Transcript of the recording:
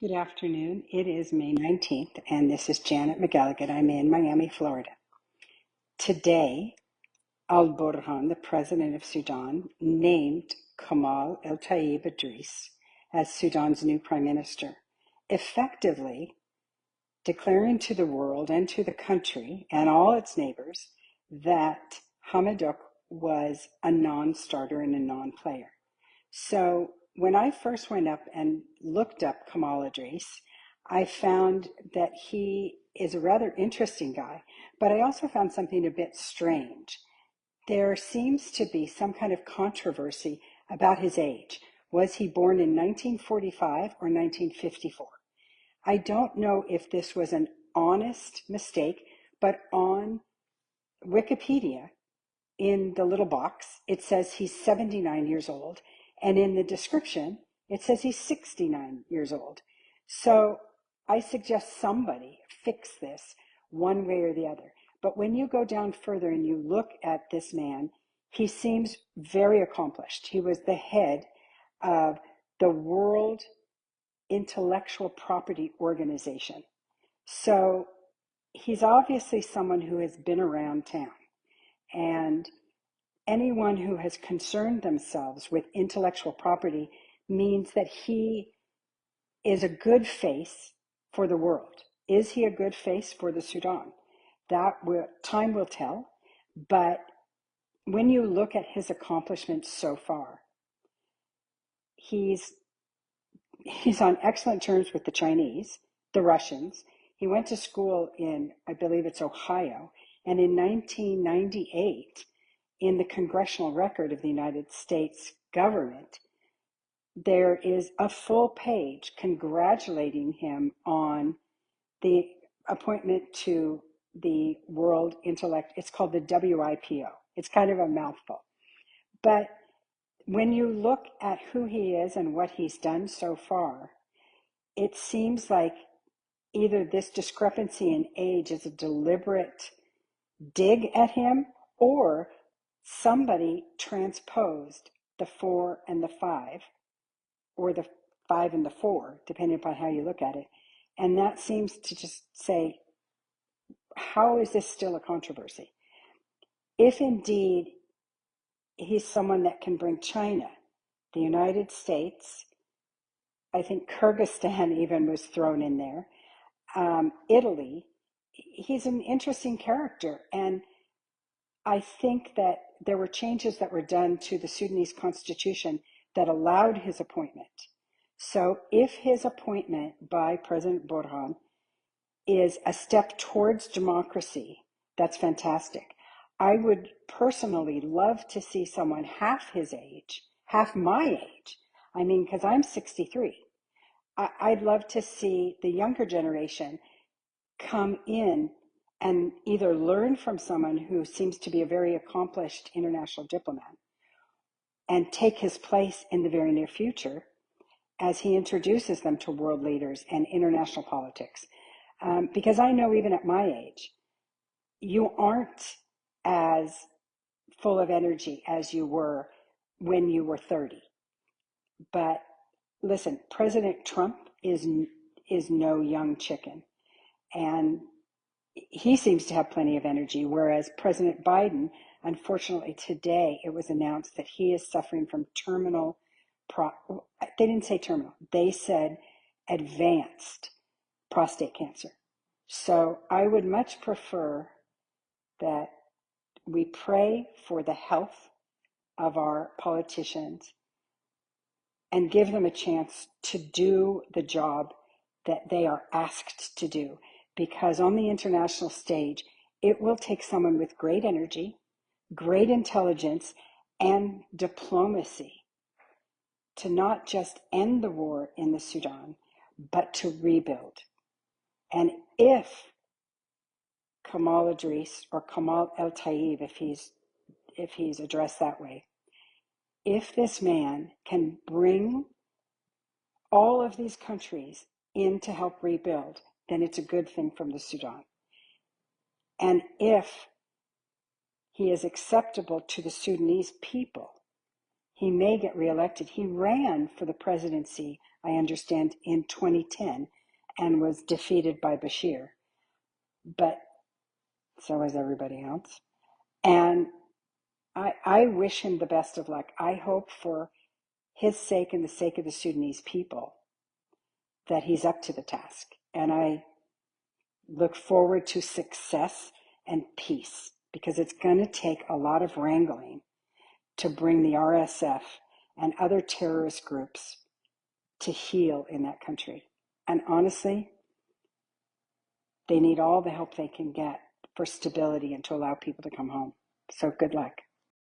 Good afternoon. It is May 19th, and this is Janet McElligott. I'm in Miami, Florida. Today, Al Burhan, the president of Sudan, named Kamal Idris as Sudan's new prime minister, effectively declaring to the world and to the country and all its neighbors that Hamidok was a non-starter and a non-player. So when I first went up and looked up Kamal Idris, I found that he is a rather interesting guy, but I also found something a bit strange. There seems to be some kind of controversy about his age. Was he born in 1945 or 1954? I don't know if this was an honest mistake, but on Wikipedia, in the little box, it says he's 79 years old, and in the description, it says he's 69 years old. So I suggest somebody fix this one way or the other. But when you go down further and you look at this man, he seems very accomplished. He was the head of the World Intellectual Property Organization. So he's obviously someone who has been around town. And anyone who has concerned themselves with intellectual property means that he is a good face for the world. Is he a good face for the Sudan? Time will tell. But when you look at his accomplishments so far, he's on excellent terms with the Chinese, the Russians. He went to school in, I believe it's Ohio, and in 1998, in the congressional record of the United States government, there is a full page congratulating him on the appointment to the World Intellect. It's called the WIPO. It's kind of a mouthful. But when you look at who he is and what he's done so far, it seems like either this discrepancy in age is a deliberate dig at him, or somebody transposed the 4 and the 5, or the 5 and the 4, depending upon how you look at it. And that seems to just say, how is this still a controversy? If indeed he's someone that can bring China, the United States, I think Kyrgyzstan even was thrown in there, Italy, he's an interesting character. And I think that there were changes that were done to the Sudanese constitution that allowed his appointment. So if his appointment by President Burhan is a step towards democracy, that's fantastic. I would personally love to see someone half his age, half my age. I mean, because I'm 63. I'd love to see the younger generation come in and either learn from someone who seems to be a very accomplished international diplomat and take his place in the very near future as he introduces them to world leaders and international politics. Because I know even at my age, you aren't as full of energy as you were when you were 30. But listen, President Trump is no young chicken. And he seems to have plenty of energy, whereas President Biden, unfortunately today, it was announced that he is suffering from they didn't say terminal, they said advanced prostate cancer. So I would much prefer that we pray for the health of our politicians and give them a chance to do the job that they are asked to do. Because on the international stage, it will take someone with great energy, great intelligence, and diplomacy to not just end the war in the Sudan, but to rebuild. And if Kamal Idris, or Kamal El Taib, if he's addressed that way, if this man can bring all of these countries in to help rebuild, then it's a good thing from the Sudan. And if he is acceptable to the Sudanese people, He may get reelected. He ran for the presidency, I understand, in 2010 and was defeated by Bashir. But so is everybody else. And I wish him the best of luck. I hope for his sake and the sake of the Sudanese people that he's up to the task. And I look forward to success and peace, because it's going to take a lot of wrangling to bring the RSF and other terrorist groups to heal in that country. And honestly, they need all the help they can get for stability and to allow people to come home. So good luck.